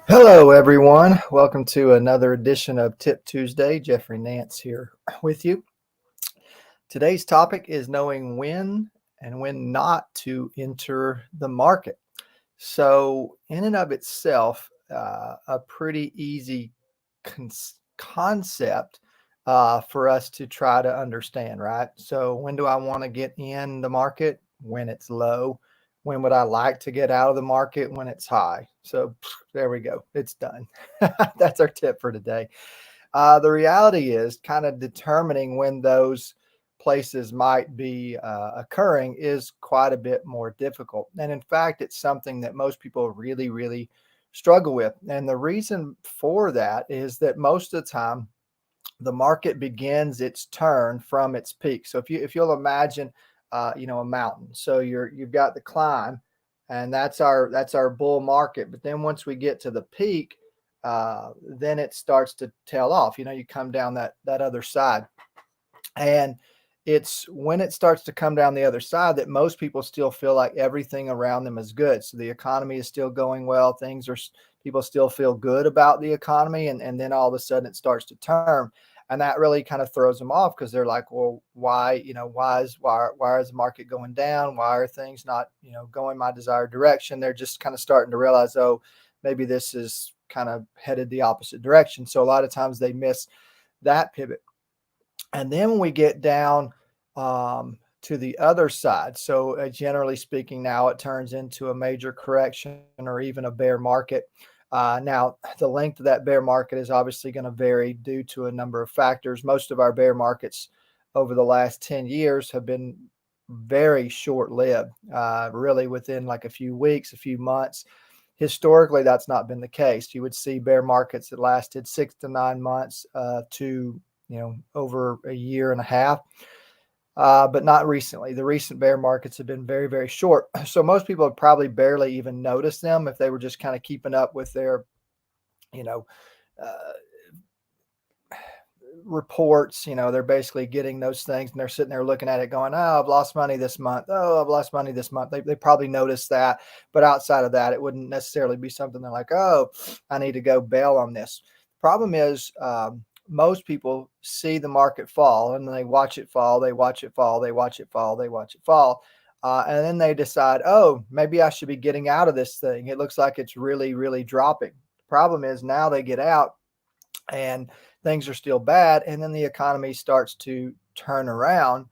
Hello, everyone. Welcome to another edition of Tip Tuesday. Jeffrey Nance here with you. Today's topic is knowing when and when not to enter the market. So, in and of itself, a pretty easy concept for us to try to understand, right? So, when do I want to get in the market? When it's low. When would I like to get out of the market? When it's high. So, there we go. It's done. That's our tip for today. The reality is kind of determining when those places might be occurring is quite a bit more difficult. And in fact, it's something that most people really, really struggle with. And the reason for that is that most of the time, the market begins its turn from its peak. So if you'll imagine, a mountain. So you've got the climb, and that's our bull market. But then once we get to the peak, then it starts to tail off. You come down that other side, and it's when it starts to come down the other side that most people still feel like everything around them is good. So the economy is still going well. People still feel good about the economy. And then all of a sudden it starts to turn. And that really kind of throws them off because they're like, well, why is the market going down? Why are things not, going my desired direction? They're just kind of starting to realize, oh, maybe this is kind of headed the opposite direction. So a lot of times they miss that pivot. And then when we get down to the other side, so generally speaking, now it turns into a major correction or even a bear market. Now, the length of that bear market is obviously going to vary due to a number of factors. Most of our bear markets over the last 10 years have been very short lived, really within like a few weeks, a few months. Historically, that's not been the case. You would see bear markets that lasted 6 to 9 months to over a year and a half, but not recently. The recent bear markets have been very, very short. So most people have probably barely even noticed them if they were just kind of keeping up with their, you know, uh, reports. They're basically getting those things and they're sitting there looking at it going, oh, I've lost money this month. Oh, I've lost money this month. They probably noticed that. But outside of that, it wouldn't necessarily be something they're like, oh, I need to go bail on this. Problem is, most people see the market fall and they watch it fall, they watch it fall, they watch it fall, they watch it fall. And then they decide, oh, maybe I should be getting out of this thing. It looks like it's really, really dropping. The problem is now they get out and things are still bad. And then the economy starts to turn around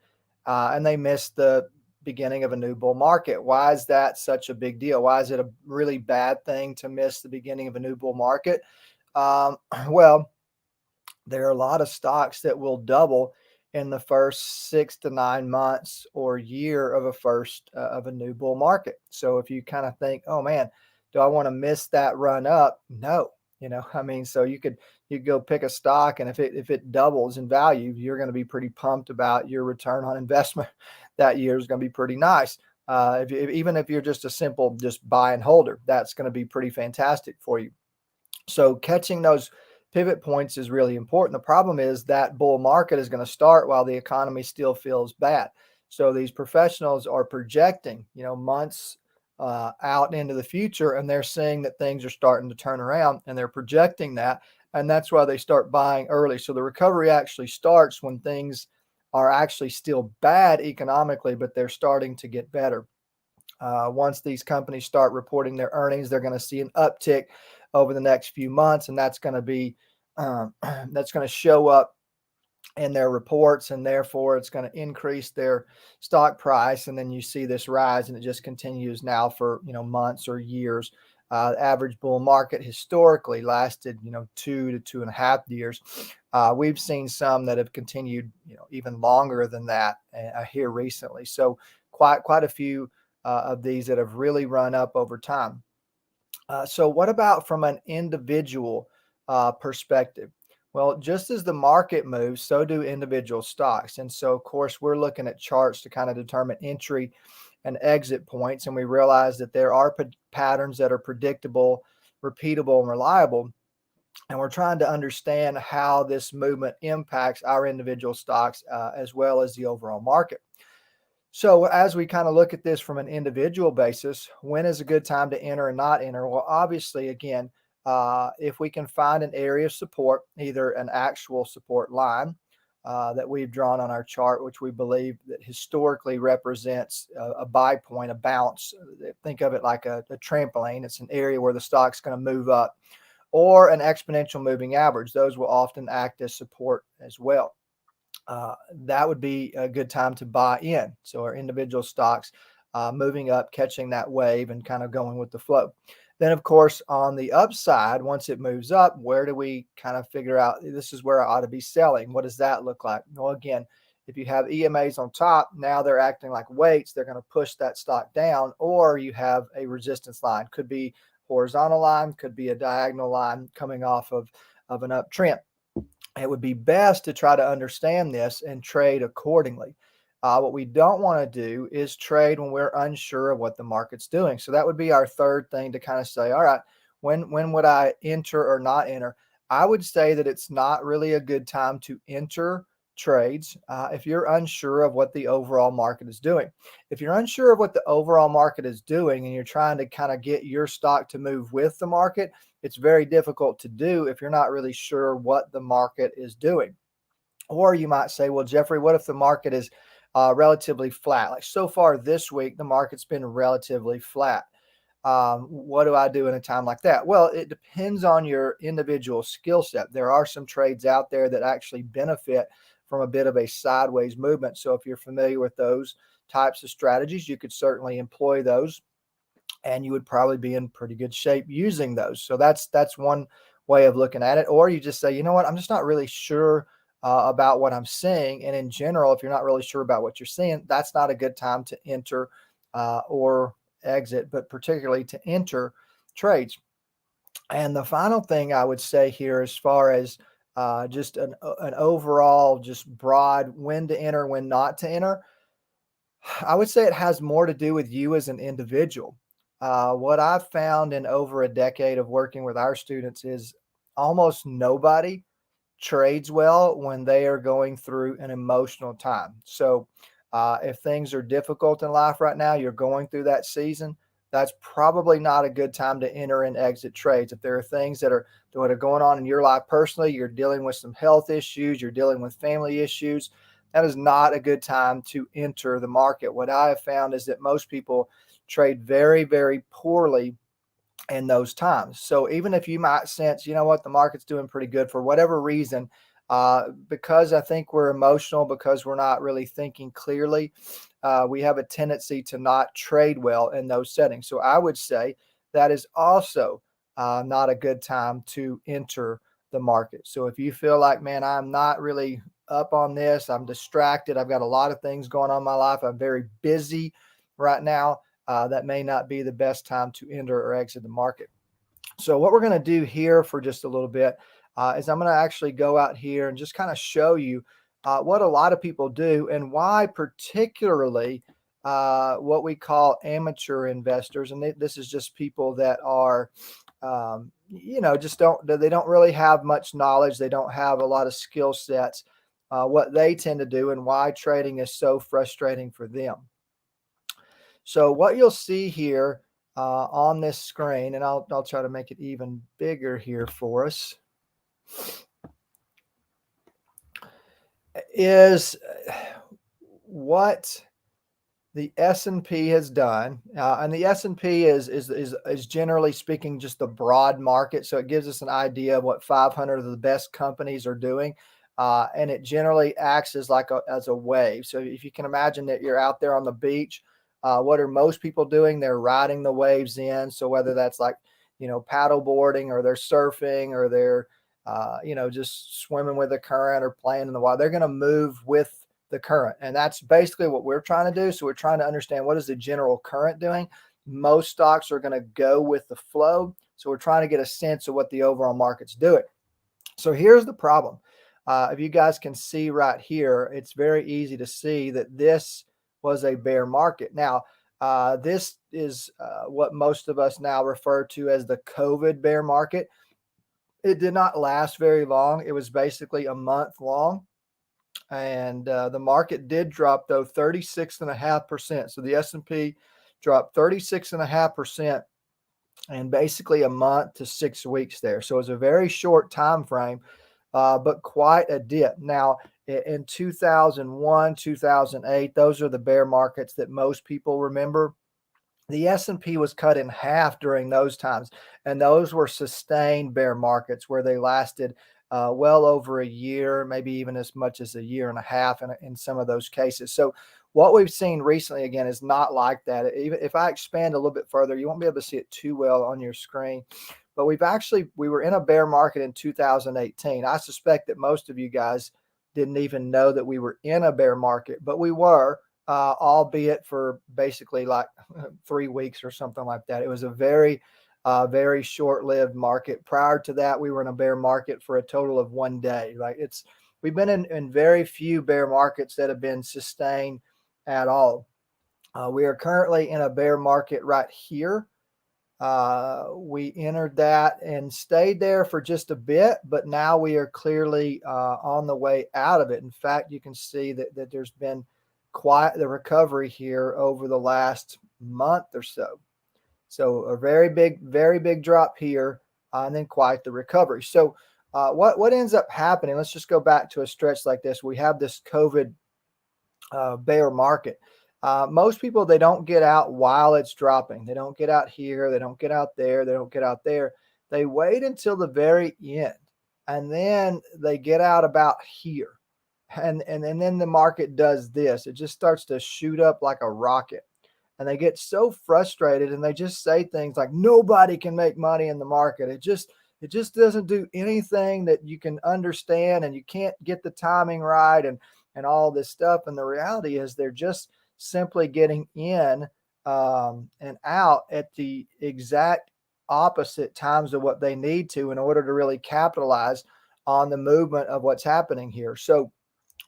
and they miss the beginning of a new bull market. Why is that such a big deal? Why is it a really bad thing to miss the beginning of a new bull market? Well, there are a lot of stocks that will double in the first 6 to 9 months or year of a new bull market. So if you kind of think, oh man, do I want to miss that run up? No, so you could go pick a stock, and if it doubles in value, you're going to be pretty pumped about your return on investment. That year is going to be pretty nice. Even if you're just a simple just buy and holder, that's going to be pretty fantastic for you. So catching those pivot points is really important. The problem is that bull market is going to start while the economy still feels bad. So these professionals are projecting, months out into the future, and they're seeing that things are starting to turn around, and they're projecting that, and that's why they start buying early. So the recovery actually starts when things are actually still bad economically, but they're starting to get better. Once these companies start reporting their earnings, they're going to see an uptick over the next few months, and that's going to be that's going to show up in their reports, and therefore it's going to increase their stock price. And then you see this rise, and it just continues now for months or years. The average bull market historically lasted 2 to 2.5 years. We've seen some that have continued even longer than that here recently. So quite a few of these that have really run up over time. So what about from an individual perspective? Well, just as the market moves, so do individual stocks. And so, of course, we're looking at charts to kind of determine entry and exit points. And we realize that there are patterns that are predictable, repeatable, and reliable. And we're trying to understand how this movement impacts our individual stocks as well as the overall market. So as we kind of look at this from an individual basis, when is a good time to enter and not enter? Well, obviously, again, If we can find an area of support, either an actual support line that we've drawn on our chart, which we believe that historically represents a buy point, a bounce. Think of it like a trampoline. It's an area where the stock's going to move up, or an exponential moving average. Those will often act as support as well. That would be a good time to buy in. So our individual stocks moving up, catching that wave and kind of going with the flow. Then, of course, on the upside, once it moves up, where do we kind of figure out this is where I ought to be selling? What does that look like? Well, again, if you have EMAs on top, now they're acting like weights. They're going to push that stock down, or you have a resistance line. Could be horizontal line, could be a diagonal line coming off of an uptrend. It would be best to try to understand this and trade accordingly. What we don't want to do is trade when we're unsure of what the market's doing. So that would be our third thing to kind of say, all right, when would I enter or not enter? I would say that it's not really a good time to enter trades if you're unsure of what the overall market is doing. If you're unsure of what the overall market is doing and you're trying to kind of get your stock to move with the market, it's very difficult to do if you're not really sure what the market is doing. Or you might say, well, Jeffrey, what if the market is relatively flat? Like so far this week, the market's been relatively flat. What do I do in a time like that? Well, it depends on your individual skill set. There are some trades out there that actually benefit from a bit of a sideways movement. So if you're familiar with those types of strategies, you could certainly employ those, and you would probably be in pretty good shape using those. So that's one way of looking at it. Or you just say, you know what, I'm just not really sure about what I'm seeing. And in general, if you're not really sure about what you're seeing, that's not a good time to enter or exit, but particularly to enter trades. And the final thing I would say here, as far as just an overall, just broad when to enter, when not to enter, I would say it has more to do with you as an individual. What I've found in over a decade of working with our students is almost nobody trades well when they are going through an emotional time. So, if things are difficult in life right now, you're going through that season, that's probably not a good time to enter and exit trades. If there are things that are going on in your life personally, you're dealing with some health issues, you're dealing with family issues, that is not a good time to enter the market. What I have found is that most people trade very, very poorly in those times. So even if you might sense, you know what, the market's doing pretty good for whatever reason, because I think we're emotional, because we're not really thinking clearly, we have a tendency to not trade well in those settings. So I would say that is also not a good time to enter the market. So if you feel like, man, I'm not really up on this, I'm distracted, I've got a lot of things going on in my life, I'm very busy right now, that may not be the best time to enter or exit the market. So what we're going to do here for just a little bit is I'm going to actually go out here and just kind of show you what a lot of people do and why particularly what we call amateur investors. And this is just people that are, just they don't really have much knowledge. They don't have a lot of skill sets, what they tend to do and why trading is so frustrating for them. So what you'll see here on this screen, and I'll try to make it even bigger here for us, is what the S&P has done, and the S&P is generally speaking just the broad market, so it gives us an idea of what 500 of the best companies are doing, and it generally acts as as a wave. So if you can imagine that you're out there on the beach, what are most people doing? They're riding the waves in. So whether that's like paddle boarding, or they're surfing, or they're just swimming with the current or playing in the water, they're going to move with the current. And that's basically what we're trying to do. So we're trying to understand, what is the general current doing? Most stocks are going to go with the flow. So we're trying to get a sense of what the overall market's doing. So here's the problem. If you guys can see right here, it's very easy to see that this was a bear market. Now, this is what most of us now refer to as the COVID bear market. It did not last very long. It was basically a month long. And the market did drop, though, 36.5%. So the S&P dropped 36.5% and basically a month to 6 weeks there. So it's a very short time frame, but quite a dip. Now, in 2001, 2008, those are the bear markets that most people remember. The S&P was cut in half during those times, and those were sustained bear markets where they lasted well over a year, maybe even as much as a year and a half in some of those cases. So what we've seen recently, again, is not like that. Even if I expand a little bit further, you won't be able to see it too well on your screen, but we were in a bear market in 2018. I suspect that most of you guys didn't even know that we were in a bear market, but we were, albeit for basically like 3 weeks or something like that. It was a very short-lived market. Prior to that, we were in a bear market for a total of 1 day. We've been in very few bear markets that have been sustained at all. We are currently in a bear market right here. We entered that and stayed there for just a bit, but now we are clearly on the way out of it. In fact, you can see that there's been quite the recovery here over the last month or so. So a very big drop here, and then quite the recovery. So what ends up happening? Let's just go back to a stretch like this. We have this COVID bear market. Most people, they don't get out while it's dropping. They don't get out here. They don't get out there. They don't get out there. They wait until the very end, and then they get out about here. And then the market does this. It just starts to shoot up like a rocket. And they get so frustrated and they just say things like, nobody can make money in the market. It just doesn't do anything that you can understand, and you can't get the timing right, and all this stuff. And the reality is they're just simply getting in and out at the exact opposite times of what they need to in order to really capitalize on the movement of what's happening here. So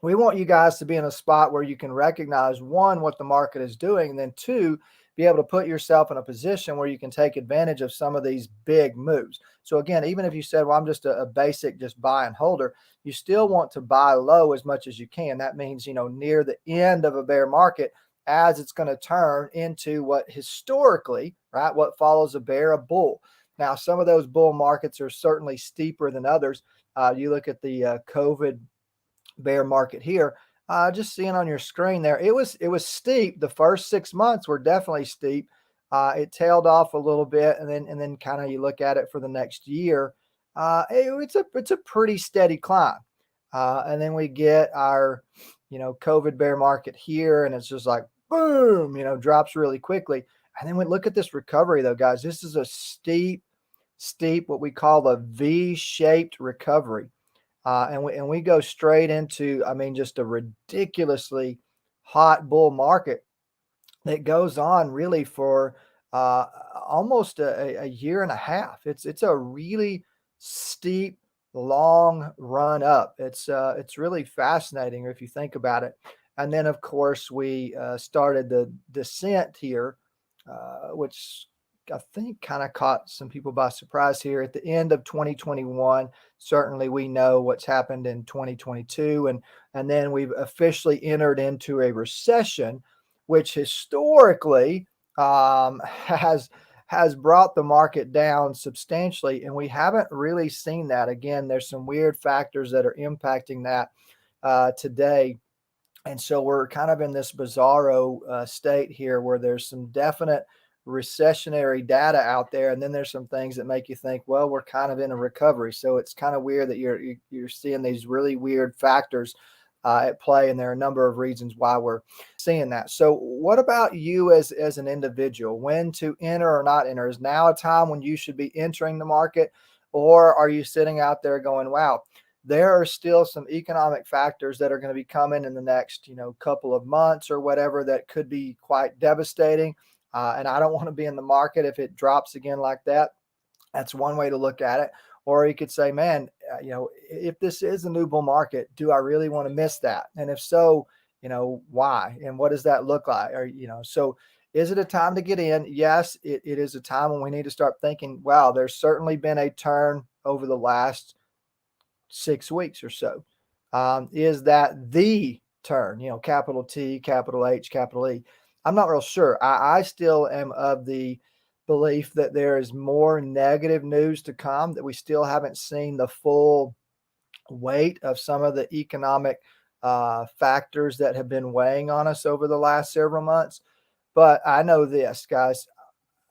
we want you guys to be in a spot where you can recognize, one, what the market is doing, and then two, be able to put yourself in a position where you can take advantage of some of these big moves. So again, even if you said, well, I'm just a basic just buy and holder, you still want to buy low as much as you can. That means, near the end of a bear market, as it's going to turn into what historically, right, what follows a bear, a bull. Now, some of those bull markets are certainly steeper than others. You look at the COVID bear market here, just seeing on your screen there, it was steep. The first 6 months were definitely steep. It tailed off a little bit, and then kind of you look at it for the next year, it's a pretty steady climb. And then we get our COVID bear market here, and it's just like boom, drops really quickly. And then we look at this recovery though, guys. This is a steep what we call a V-shaped recovery. And we go straight into, I mean, just a ridiculously hot bull market that goes on really for almost a year and a half. It's a really steep, long run up. It's really fascinating if you think about it. And then, of course, we started the descent here, which I think kind of caught some people by surprise here at the end of 2021. Certainly, we know what's happened in 2022, and then we've officially entered into a recession, which historically has brought the market down substantially, and we haven't really seen that. Again, there's some weird factors that are impacting that today. And so we're kind of in this bizarro state here where there's some definite recessionary data out there, and then there's some things that make you think, well, we're kind of in a recovery. So it's kind of weird that you're seeing these really weird factors at play, and there are a number of reasons why we're seeing that. So what about you as an individual? When to enter or not enter? Is now a time when you should be entering the market, or are you sitting out there going, wow, there are still some economic factors that are going to be coming in the next, couple of months or whatever that could be quite devastating. And I don't want to be in the market if it drops again like that. That's one way to look at it. Or you could say, man, if this is a new bull market, do I really want to miss that? And if so, why? And what does that look like? Or, so is it a time to get in? Yes, it is a time when we need to start thinking, wow, there's certainly been a turn over the last 6 weeks or so. Is that the turn, capital T, capital H, capital E? I'm not real sure. I still am of the belief that there is more negative news to come, that we still haven't seen the full weight of some of the economic factors that have been weighing on us over the last several months. But I know this, guys.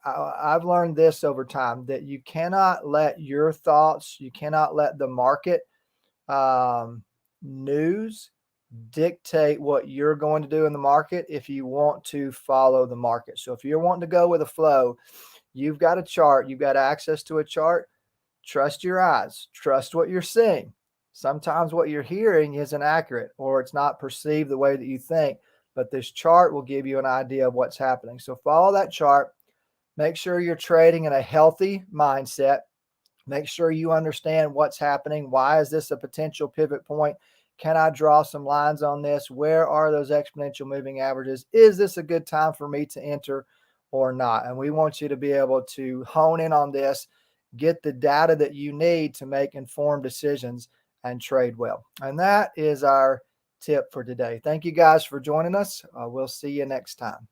I've learned this over time, that you cannot let your thoughts, you cannot let the market um, news dictate what you're going to do in the market if you want to follow the market. So if you're wanting to go with a flow, you've got a chart, you've got access to a chart. Trust your eyes, trust what you're seeing. Sometimes what you're hearing isn't accurate, or it's not perceived the way that you think, but this chart will give you an idea of what's happening. So follow that chart. Make sure you're trading in a healthy mindset. Make sure you understand what's happening. Why is this a potential pivot point? Can I draw some lines on this? Where are those exponential moving averages? Is this a good time for me to enter or not? And we want you to be able to hone in on this, get the data that you need to make informed decisions and trade well. And that is our tip for today. Thank you guys for joining us. We'll see you next time.